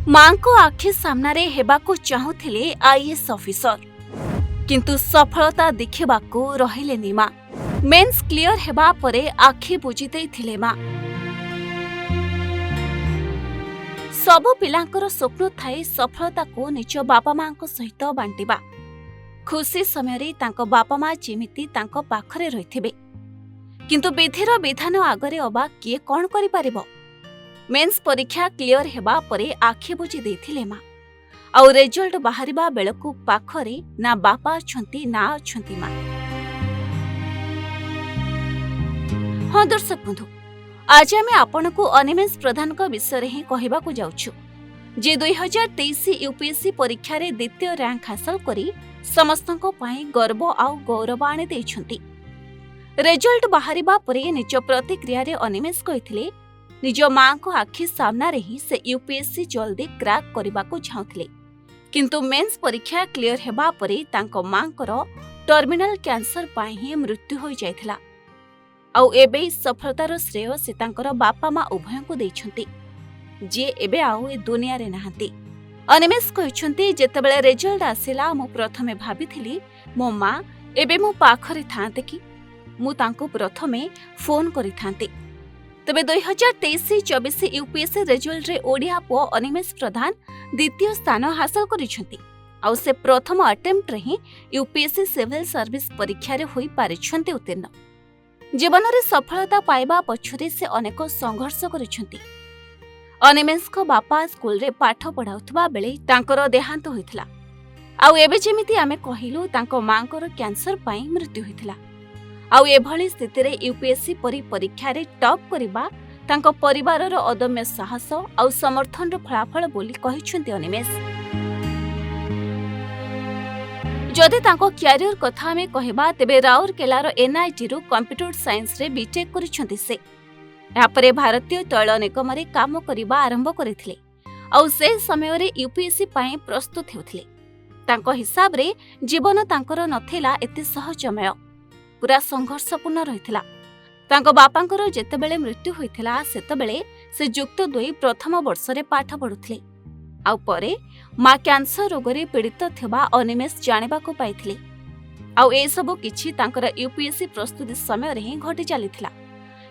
मां को आखि सामने हेबाकु चाहुथिले आईएएस ऑफिसर किंतु सफलता देखिबाकु रहिलेनी मां। मेन्स क्लियर हेबा परे आखि बुझी देइथिले मां। सबु पिलांकर स्वप्न थाए सफलता को निज बापा मां को सहित बांटिबा। खुशी समय तांको बापा मां जेमिति तांको पाखरे रहिथिबे किंतु विधिर विधान आगरे अबा किए कौन करि परिबो। मेन्स परीक्षा क्लियर हेबा परे आखि बुझी देथिले मां। आउ रिजल्ट बाहरिबा बेलकु पाखरे ना बापा अछंती ना अछंती मां। हाँ दर्शक बंधु, आज आमे आपनकु अनिमेष प्रधान को विषय ही कहिबाकु जाउछु जे 2023 यूपीएससी परीक्षा रे द्वितीय रैंक हासिल करी समस्तको पाई गर्व आउ गौरव आनी दैछंती। रिजल्ट बाहरिबा परे निज प्रतिक्रिया रे अनिमेष कहिथिले निज मां को आखि सामना रे ही से यूपीएससी जल्दी क्रैक करबाकु चाहुथिले किंतु मेंस परीक्षा क्लियर हेबा परे तांको मांकर टर्मिनल कैंसर पाई ही मृत्यु होई जायथिला। आउ एबे सफलतार श्रेय से तांकर बापा मां उभय को दैछंती जे एबे आउ ए दुनिया रे नाहंती। अनिमेष कहिछंती जेतेबेले रिजल्ट आसिला मु प्रथमे भाबिथिली मो मां एबे मो पाखरे थांते कि मु तांको प्रथमे फोन करि थांती। तबे 2023-24 यूपीएससी रिजल्ट रे ओडिया पो अनिमेष प्रधान द्वितीय स्थान हासिल करिछंती। आउ से प्रथम अटेम्प्ट रे ही यूपीएससी सिविल सर्विस परीक्षा रे होई पारिछंती उत्तीर्ण। जीवन रे सफलता पाइबा पछरे से अनेक संघर्ष करिछंती। अनिमेष को बापा स्कूल रे पाठ पढाउथबा बेले तांकर देहांत होइथिला। आउ एबे जेमिति आमे कहिलु तांको मांकर कैंसर पाई मृत्यु होइथिला। आउ एभली स्थिति रे यूपीएससी परीक्षा रे टॉप करिबा तांको परिवारर अदम्य साहस आउ समर्थन रो फलाफल बोली कहिछंती अनिमेष। जदि तांको क्यारियर कथा आमे कहिबा तेबे राउरकेलार एनआईटी रो कंप्यूटर साइंस रे बीटेक करिछंती से। यापरे भारतीय तैल निगम रे काम करिबा आरंभ करिथिले। आउ से समय रे यूपीएससी पाई प्रस्तुत हेउथिले। तांको हिसाब रे जीवन तांकर नथिला एते सहजमय, पूरा संघर्षपूर्ण रहिथिला। तांको बापांकर जेतेबेले मृत्यु होइथिला सेतेबेले से युक्त 2 प्रथम वर्ष रे पाठ पढुथिले। आउ परे मां कैंसर रोग रे पीड़ित थिबा अनिमेष जानिबा को पाइथिले। आउ ए सबो किछि तांकर यूपीएससी प्रस्तुति समय रे ही घटी चलिथिला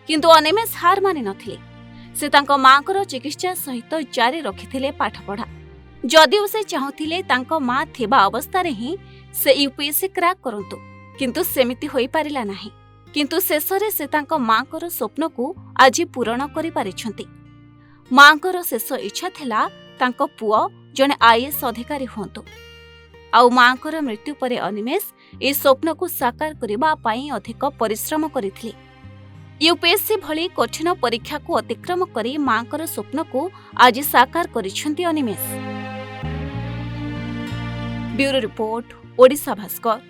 किंतु अनिमेष हार मानि नथिले। से तांको मांकर चिकित्सा सहित जारी रखिथिले पाठ पढा। जदिও से चाहुथिले तांको मां थिबा अवस्था रे ही से यूपीएससी क्रैक करंतु किंतु सेमिति होई पारिला नाही। किंतु शेषरे से तांको मांकर स्वप्न को आज पूरण करि पारिछंती। मांकर शेष इच्छा थिला तांको पुओ जने आईएएस अधिकारी होंतु। आउ मांकर मृत्यु परे अनिमेष ए स्वप्न को साकार करिबा पाई अधिक परिश्रम करिथिले। यूपीएससी भली कठिन परीक्षा को अतिक्रम करी मांकर स्वप्न को आज साकार करिछंती Animesh. Bureau report, Odisha Bhaskar.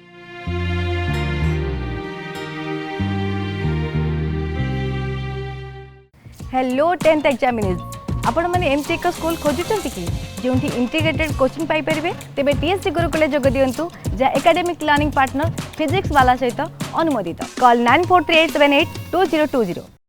Hello 10th examinees आपण माने एमटी एक स्कूल खोजुचंती कि जोंठी इंटीग्रेटेड कोचिंग पाई परिबे तेबे टीएससी गुरुकुले जोग दियंतु जा एकेडमिक लर्निंग पार्टनर फिजिक्स वाला सहित अनुमोदित। कॉल 9438782020।